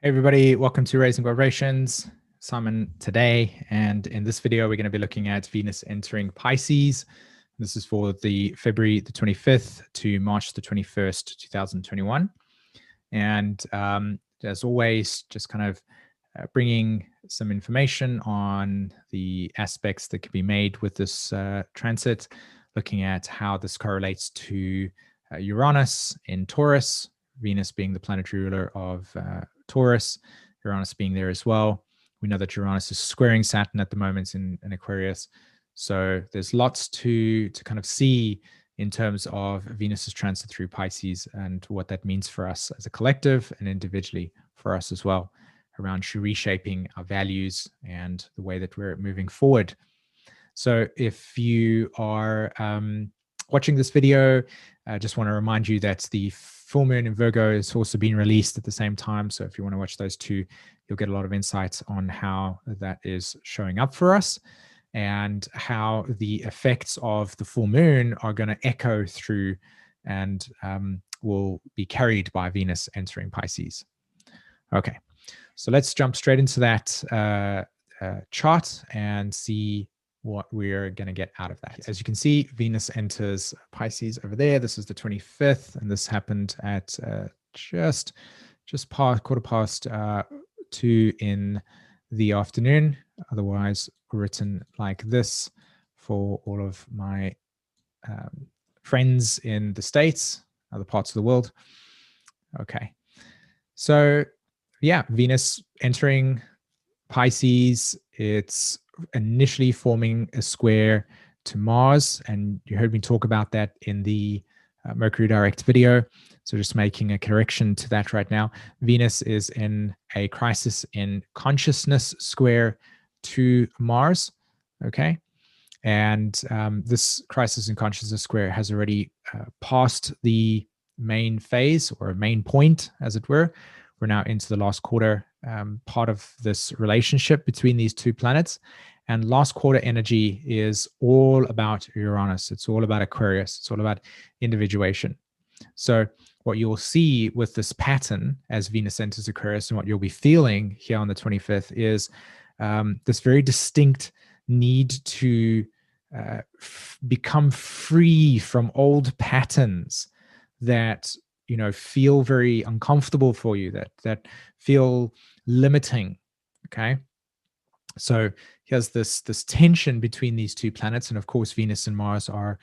Hey everybody, welcome to Raising Vibrations. Simon today, and in this video we're going to be looking at Venus entering Pisces. This is for the February the 25th to March the 21st, 2021. And as always, just kind of bringing some information on the aspects that can be made with this transit, looking at how this correlates to Uranus in Taurus, Venus being the planetary ruler of Taurus, Uranus being there as well. We know that Uranus is squaring Saturn at the moment in Aquarius. So there's lots to kind of see in terms of Venus's transit through Pisces and what that means for us as a collective and individually for us as well, around reshaping our values and the way that we're moving forward. So if you are watching this video, I just want to remind you that the full moon in Virgo has also been released at the same time. So if you want to watch those two, you'll get a lot of insights on how that is showing up for us and how the effects of the full moon are going to echo through and will be carried by Venus entering Pisces. Okay, so let's jump straight into that chart and see what we're going to get out of that. As you can see, Venus enters Pisces over there. This is the 25th, and this happened at just past 2 in the afternoon, otherwise written like this for all of my friends in the States, other parts of the world. Okay, so yeah, Venus entering Pisces, it's initially forming a square to Mars, and you heard me talk about that in the Mercury Direct video. So just making a correction to that right now. Venus is in a crisis in consciousness square to Mars, okay? And this crisis in consciousness square has already passed the main phase, or main point, as it were. We're now into the last quarter part of this relationship between these two planets. And last quarter energy is all about Uranus. It's all about Aquarius. It's all about individuation. So what you'll see with this pattern as Venus enters Aquarius, and what you'll be feeling here on the 25th, is this very distinct need to become free from old patterns that feel very uncomfortable for you, that feel limiting. Okay, so here's this tension between these two planets, and of course Venus and Mars are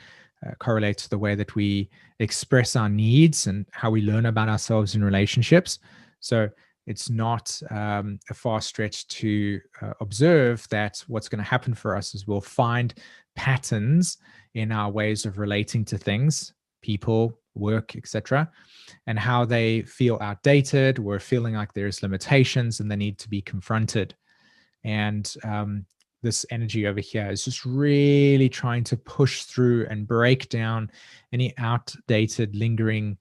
correlate to the way that we express our needs and how we learn about ourselves in relationships. So it's not a far stretch to observe that what's going to happen for us is we'll find patterns in our ways of relating to things, people, work, etc., and how they feel outdated, or feeling like there's limitations and they need to be confronted. And this energy over here is just really trying to push through and break down any outdated, lingering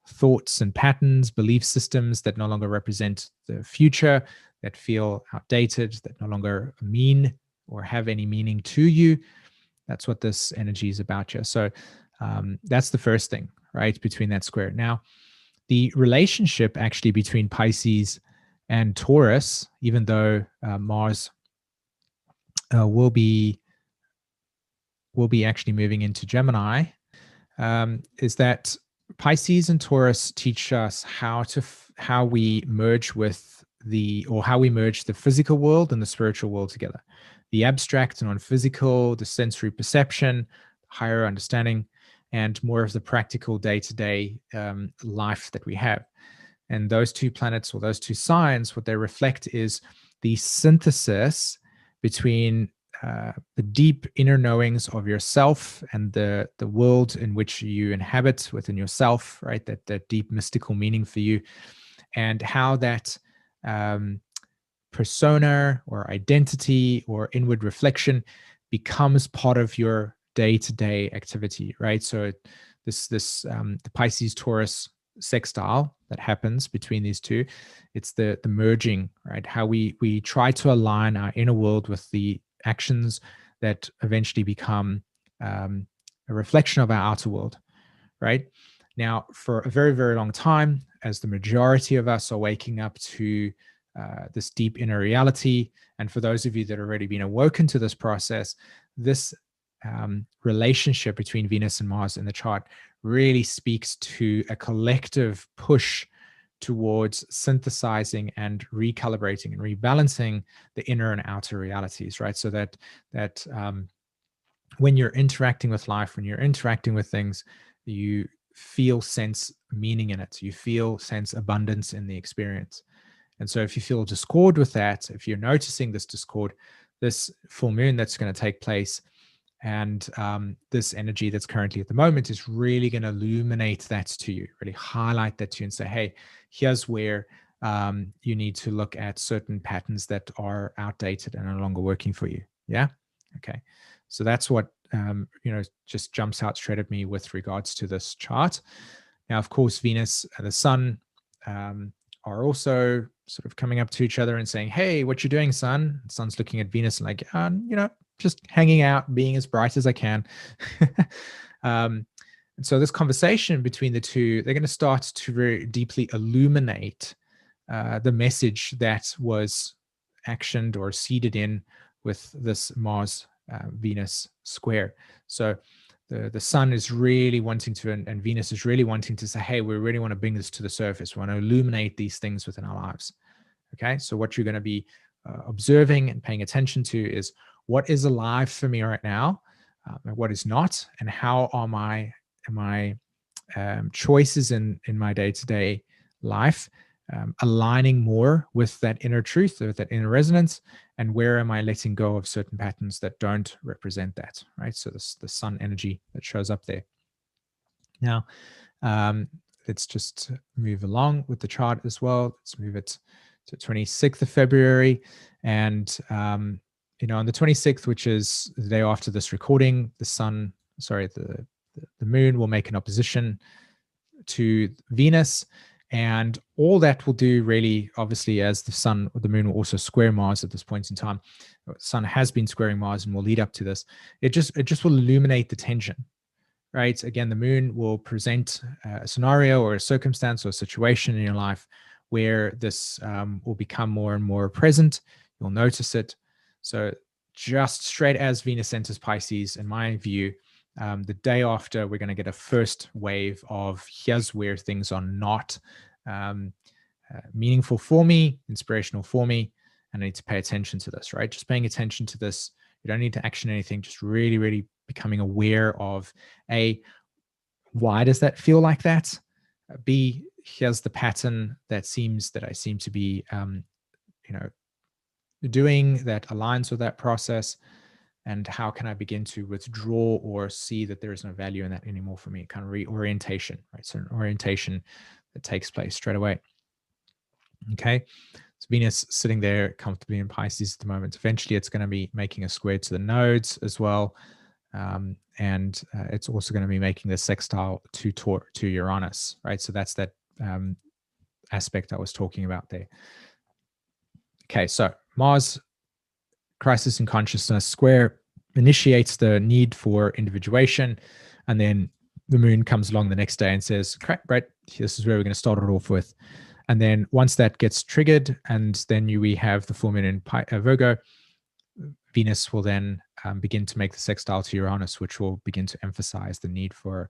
thoughts and patterns, belief systems that no longer represent the future, that feel outdated, that no longer mean or have any meaning to you. That's what this energy is about here. So that's the first thing, right, between that square. Now, the relationship actually between Pisces and Taurus, even though Mars will be actually moving into Gemini, is that Pisces and Taurus teach us how we merge with how we merge the physical world and the spiritual world together, the abstract and non-physical, the sensory perception, higher understanding, and more of the practical day-to-day life that we have. And those two planets, or those two signs, what they reflect is the synthesis between the deep inner knowings of yourself and the world in which you inhabit within yourself, right? That deep mystical meaning for you, and how that persona or identity or inward reflection becomes part of your day-to-day activity, right? So the Pisces Taurus sextile that happens between these two, it's the merging, right? How we try to align our inner world with the actions that eventually become a reflection of our outer world, right? Now, for a very, very long time, as the majority of us are waking up to this deep inner reality. And for those of you that have already been awoken to this process, this relationship between Venus and Mars in the chart really speaks to a collective push towards synthesizing and recalibrating and rebalancing the inner and outer realities, right? So that when you're interacting with life, when you're interacting with things, you feel sense meaning in it. You feel sense abundance in the experience. And so if you feel discord with that, if you're noticing this discord, this full moon that's going to take place, and this energy that's currently at the moment is really going to illuminate that to you, really highlight that to you and say, hey, here's where you need to look at certain patterns that are outdated and no longer working for you. Yeah. Okay. So that's what, just jumps out straight at me with regards to this chart. Now, of course, Venus and the Sun are also sort of coming up to each other and saying, hey, what you doing, Sun? The Sun's looking at Venus and like, just hanging out, being as bright as I can. And so this conversation between the two, they're going to start to very deeply illuminate the message that was actioned or seeded in with this Mars Venus square. So the Sun is really wanting to, and Venus is really wanting to say, hey, we really want to bring this to the surface. We want to illuminate these things within our lives. Okay, so what you're going to be observing and paying attention to is what is alive for me right now, and what is not, and how are my choices in my day-to-day life aligning more with that inner truth, or that inner resonance, and where am I letting go of certain patterns that don't represent that, right? So this the Sun energy that shows up there. Now, let's just move along with the chart as well. Let's move it to 26th of February, and on the 26th, which is the day after this recording, the moon will make an opposition to Venus, and all that will do really, obviously, as the moon will also square Mars at this point in time. The Sun has been squaring Mars and will lead up to this. It just will illuminate the tension, right? Again, the moon will present a scenario or a circumstance or a situation in your life where this will become more and more present. You'll notice it. So just straight as Venus enters Pisces, in my view, the day after, we're going to get a first wave of here's where things are not meaningful for me, inspirational for me, and I need to pay attention to this, right? Just paying attention to this. You don't need to action anything, just really, really becoming aware of why does that feel like that? B, here's the pattern that I seem to be, doing that aligns with that process, and how can I begin to withdraw or see that there is no value in that anymore for me? Kind of reorientation, right? So an orientation that takes place straight away. Okay, so Venus sitting there comfortably in Pisces at the moment. Eventually, it's going to be making a square to the nodes as well. And it's also going to be making the sextile to Uranus, right? So that's that aspect I was talking about there. Okay, so Mars, crisis in consciousness square, initiates the need for individuation, and then the moon comes along the next day and says, right, this is where we're going to start it off with. And then once that gets triggered, and then we have the full moon in Virgo, Venus will then begin to make the sextile to Uranus, which will begin to emphasize the need for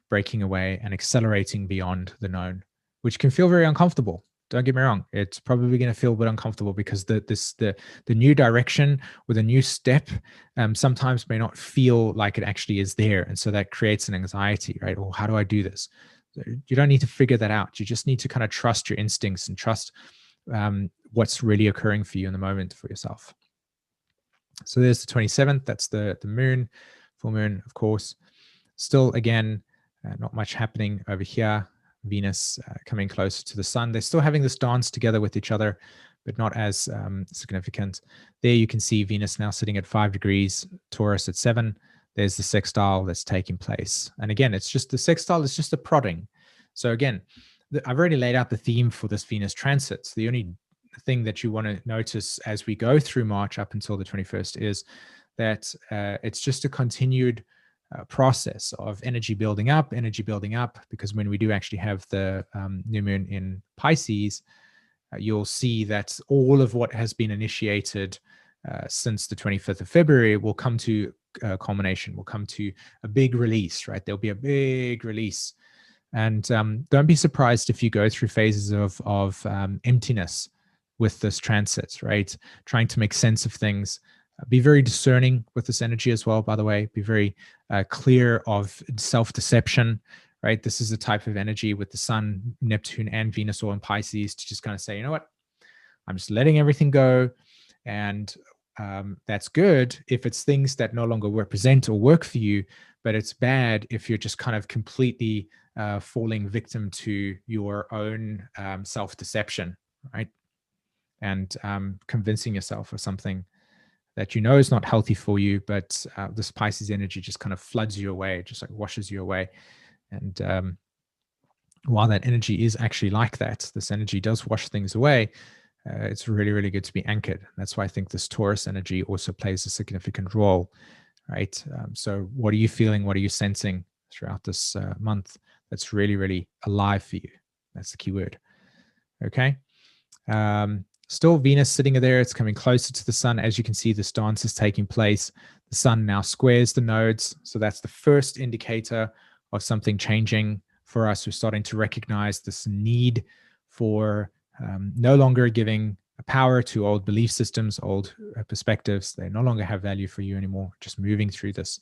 breaking away and accelerating beyond the known, which can feel very uncomfortable. Don't get me wrong. It's probably going to feel a bit uncomfortable because the new direction or the new step sometimes may not feel like it actually is there. And so that creates an anxiety, right? Or how do I do this? You don't need to figure that out. You just need to kind of trust your instincts and trust what's really occurring for you in the moment for yourself. So there's the 27th. That's the moon, full moon, of course. Still, again, not much happening over here. Venus coming closer to the Sun. They're still having this dance together with each other, but not as significant. There you can see Venus now sitting at 5 degrees, Taurus at 7. There's the sextile that's taking place. And again, it's just the sextile is just a prodding. So again, I've already laid out the theme for this Venus transit. The only thing that you want to notice as we go through March up until the 21st is that it's just a continued process of energy building up, because when we do actually have the new moon in Pisces, you'll see that all of what has been initiated since the 25th of February will come to culmination, will come to a big release, right? There'll be a big release. And don't be surprised if you go through phases of emptiness with this transit, right? Trying to make sense of things. Be very discerning with this energy as well, by the way. Be very clear of self-deception, right? This is the type of energy with the Sun, Neptune, and Venus all in Pisces to just kind of say, you know what? I'm just letting everything go. And that's good if it's things that no longer represent or work for you, but it's bad if you're just kind of completely falling victim to your own self-deception, right? And convincing yourself of something that you know is not healthy for you, but this Pisces energy just kind of floods you away, just like washes you away. And while that energy is actually like that, this energy does wash things away. It's really, really good to be anchored. That's why I think this Taurus energy also plays a significant role, right? So what are you feeling? What are you sensing throughout this month that's really, really alive for you? That's the key word. Okay. Still Venus sitting there. It's coming closer to the Sun. As you can see, this dance is taking place. The Sun now squares the nodes. So that's the first indicator of something changing for us. We're starting to recognize this need for no longer giving power to old belief systems, old perspectives. They no longer have value for you anymore. Just moving through this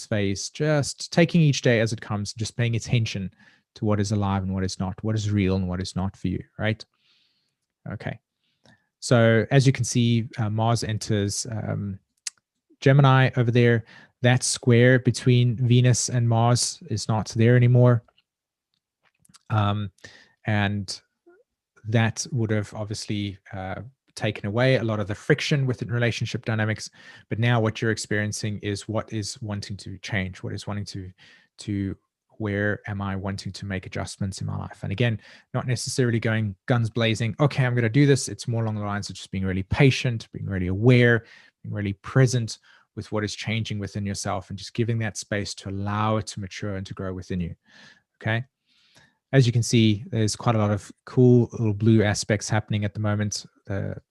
phase, just taking each day as it comes, just paying attention to what is alive and what is not, what is real and what is not for you, right? Okay. So as you can see, Mars enters Gemini over there. That square between Venus and Mars is not there anymore. And that would have obviously taken away a lot of the friction within relationship dynamics. But now what you're experiencing is what is wanting to change, what is wanting to where am I wanting to make adjustments in my life? And again, not necessarily going guns blazing, okay, I'm going to do this. It's more along the lines of just being really patient, being really aware, being really present with what is changing within yourself and just giving that space to allow it to mature and to grow within you. Okay. As you can see, there's quite a lot of cool little blue aspects happening at the moment. The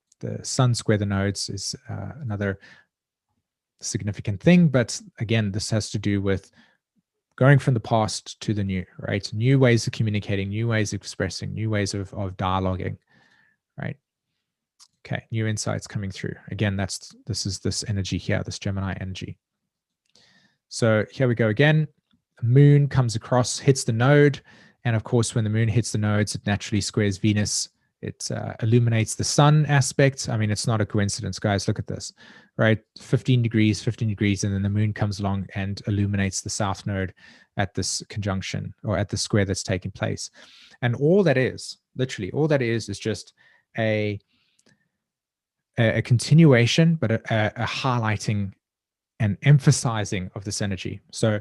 Sun square the nodes is another significant thing. But again, this has to do with going from the past to the new, right? New ways of communicating, new ways of expressing, new ways of dialoguing, right? Okay, new insights coming through. Again, this is this energy here, this Gemini energy. So here we go again. The moon comes across, hits the node. And of course, when the moon hits the nodes, it naturally squares Venus. It illuminates the Sun aspect. I mean, it's not a coincidence, guys. Look at this, right? 15 degrees, and then the moon comes along and illuminates the South node at this conjunction or at the square that's taking place. And all that is, literally, all that is just a continuation, but a highlighting and emphasizing of this energy. So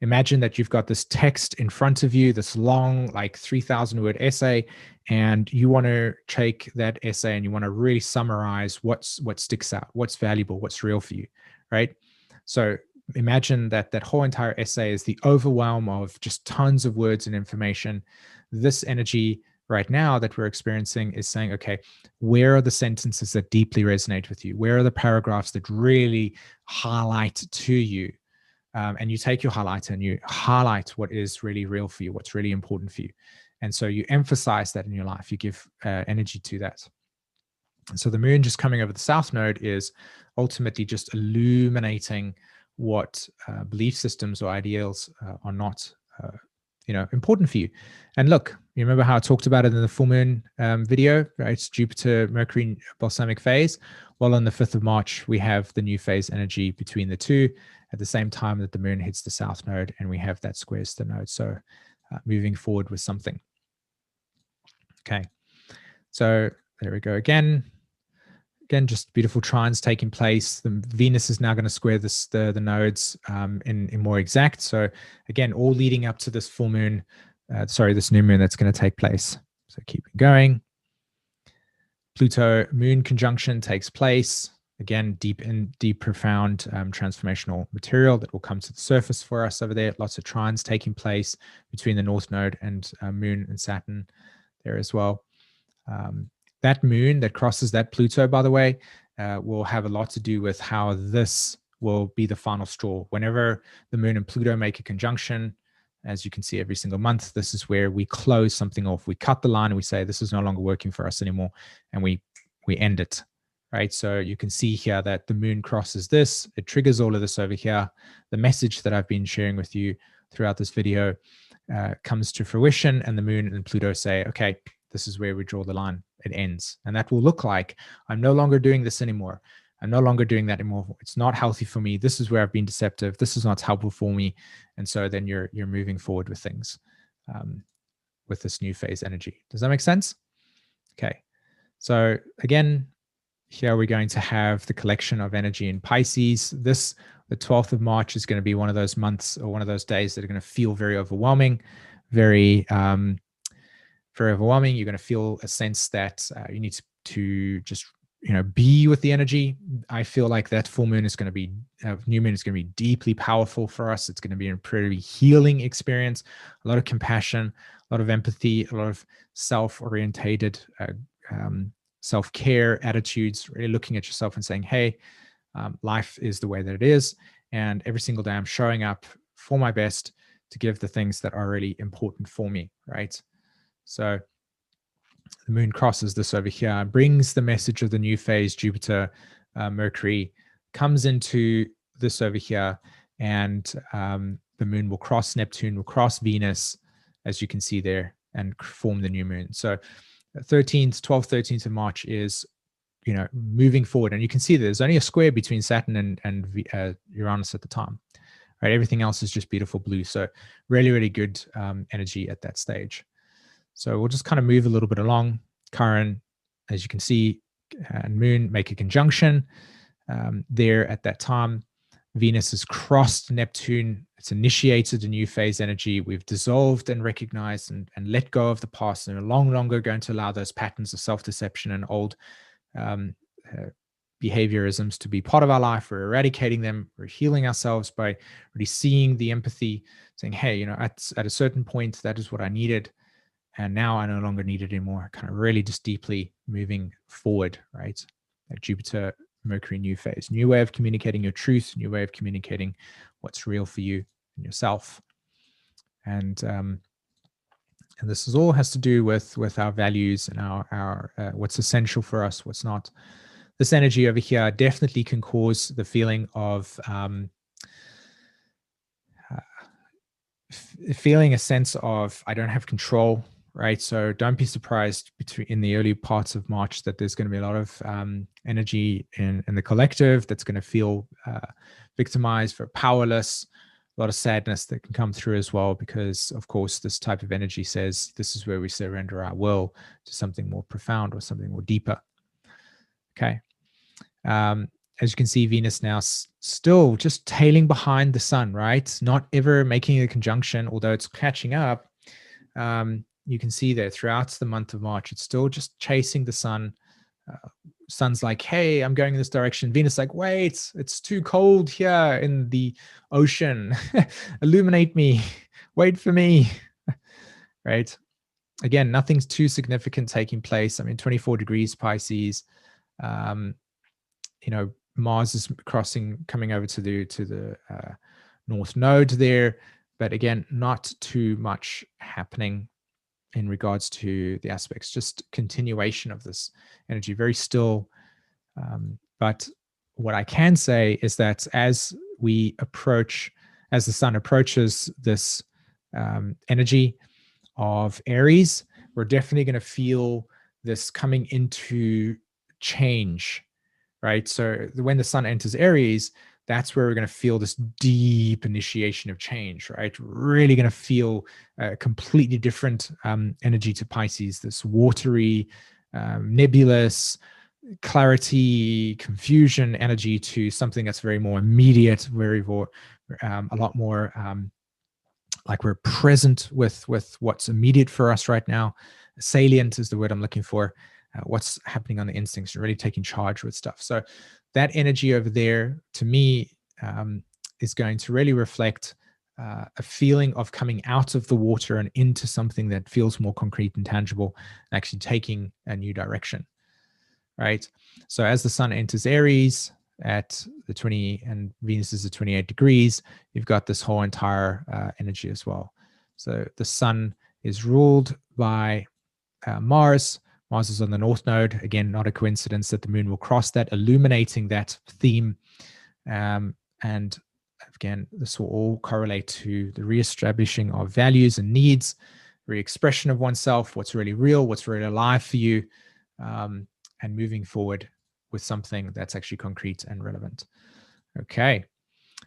imagine that you've got this text in front of you, this long, like 3,000 word essay, and you want to take that essay and you want to really summarize what sticks out, what's valuable, what's real for you, right? So imagine that whole entire essay is the overwhelm of just tons of words and information. This energy right now that we're experiencing is saying, okay, where are the sentences that deeply resonate with you? Where are the paragraphs that really highlight to you? And you take your highlighter and you highlight what is really real for you, what's really important for you. And so you emphasize that in your life, you give energy to that. And so the moon just coming over the South node is ultimately just illuminating what belief systems or ideals are not important for you. And look, you remember how I talked about it in the full moon video, right? It's Jupiter, Mercury, balsamic phase. Well, on the 5th of March, we have the new phase energy between the two at the same time that the moon hits the South node and we have that squares the node. So moving forward with something. Okay. So there we go again. Again, just beautiful trines taking place. The Venus is now going to square the nodes in more exact. So again, all leading up to this full moon, this new moon that's going to take place. So keep going. Pluto moon conjunction takes place. Again, deep, profound transformational material that will come to the surface for us over there. Lots of trines taking place between the North Node and Moon and Saturn there as well. That moon that crosses that Pluto, by the way, will have a lot to do with how this will be the final straw. Whenever the moon and Pluto make a conjunction, as you can see every single month, this is where we close something off. We cut the line and we say, this is no longer working for us anymore. And we end it, right? So you can see here that the moon crosses this. It triggers all of this over here. The message that I've been sharing with you throughout this video comes to fruition, and the moon and Pluto say, okay, this is where we draw the line. It ends. And that will look like, I'm no longer doing this anymore. I'm no longer doing that anymore. It's not healthy for me. This is where I've been deceptive. This is not helpful for me. And so then you're moving forward with things with this new phase energy. Does that make sense? Okay. So again, here we're going to have the collection of energy in Pisces. The 12th of March is going to be one of those months or one of those days that are going to feel very overwhelming, very overwhelming. You're going to feel a sense that you need to just be with the energy. I feel like that full moon is going to be, new moon is going to be deeply powerful for us. It's going to be a pretty healing experience, a lot of compassion, a lot of empathy, a lot of self-orientated, self-care attitudes, really looking at yourself and saying, hey, life is the way that it is. And every single day I'm showing up for my best to give the things that are really important for me, right? So the moon crosses this over here, brings the message of the new phase. Jupiter, Mercury comes into this over here, and the moon will cross Neptune, will cross Venus, as you can see there, and form the new moon. So 12th, 13th of March is, moving forward. And you can see there's only a square between Saturn and Uranus at the time, right? Everything else is just beautiful blue. So really, really good energy at that stage. So we'll just kind of move a little bit along. Chiron, as you can see, and Moon make a conjunction there at that time. Venus has crossed Neptune. It's initiated a new phase energy. We've dissolved and recognized and let go of the past, and are no longer going to allow those patterns of self-deception and old behaviorisms to be part of our life. We're eradicating them. We're healing ourselves by really seeing the empathy, saying, hey, at a certain point, that is what I needed. And now I no longer need it anymore. Kind of really just deeply moving forward, right? At Jupiter, Mercury, new phase, new way of communicating your truth, new way of communicating what's real for you and yourself. And this is all has to do with our values and our what's essential for us, what's not. This energy over here definitely can cause the feeling of feeling a sense of I don't have control. Right. So don't be surprised in the early parts of March that there's going to be a lot of energy in the collective that's going to feel victimized, powerless, a lot of sadness that can come through as well, because, of course, this type of energy says this is where we surrender our will to something more profound or something more deeper. Okay. As you can see, Venus now still just tailing behind the sun, right? Not ever making a conjunction, although it's catching up. You can see there throughout the month of March, it's still just chasing the sun. Sun's like, hey, I'm going in this direction. Venus like, wait, it's too cold here in the ocean. Illuminate me. Wait for me. Right? Again, nothing's too significant taking place. I mean, 24 degrees Pisces. Mars is coming over to the North Node there. But again, not too much happening in regards to the aspects, just continuation of this energy, very still. But what I can say is that as the sun approaches this energy of Aries, we're definitely going to feel this coming into change, right? So when the sun enters Aries, that's where we're going to feel this deep initiation of change, right? Really going to feel a completely different energy to Pisces, this watery, nebulous, clarity, confusion energy, to something that's very more immediate, a lot more like we're present with what's immediate for us right now. Salient is the word I'm looking for. What's happening on the instincts, really taking charge with stuff. So that energy over there, to me, is going to really reflect a feeling of coming out of the water and into something that feels more concrete and tangible, and actually taking a new direction, right? So as the sun enters Aries at the 20, and Venus is at 28 degrees, you've got this whole entire energy as well. So the sun is ruled by Mars. Mars is on the north node. Again, not a coincidence that the moon will cross that, illuminating that theme. And again, this will all correlate to the reestablishing of values and needs, re-expression of oneself, what's really real, what's really alive for you, and moving forward with something that's actually concrete and relevant. Okay,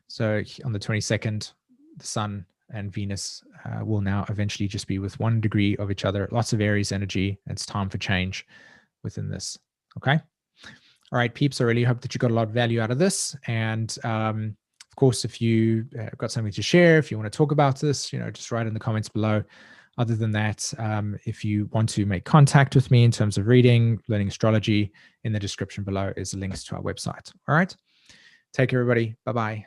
so on the 22nd, the sun and Venus will now eventually just be with 1 degree of each other. Lots of Aries energy. It's time for change within this. Okay. All right, peeps. I really hope that you got a lot of value out of this. And of course, if you got something to share, if you want to talk about this, just write in the comments below. Other than that, if you want to make contact with me in terms of reading, learning astrology, in the description below is links to our website. All right. Take care, everybody. Bye-bye.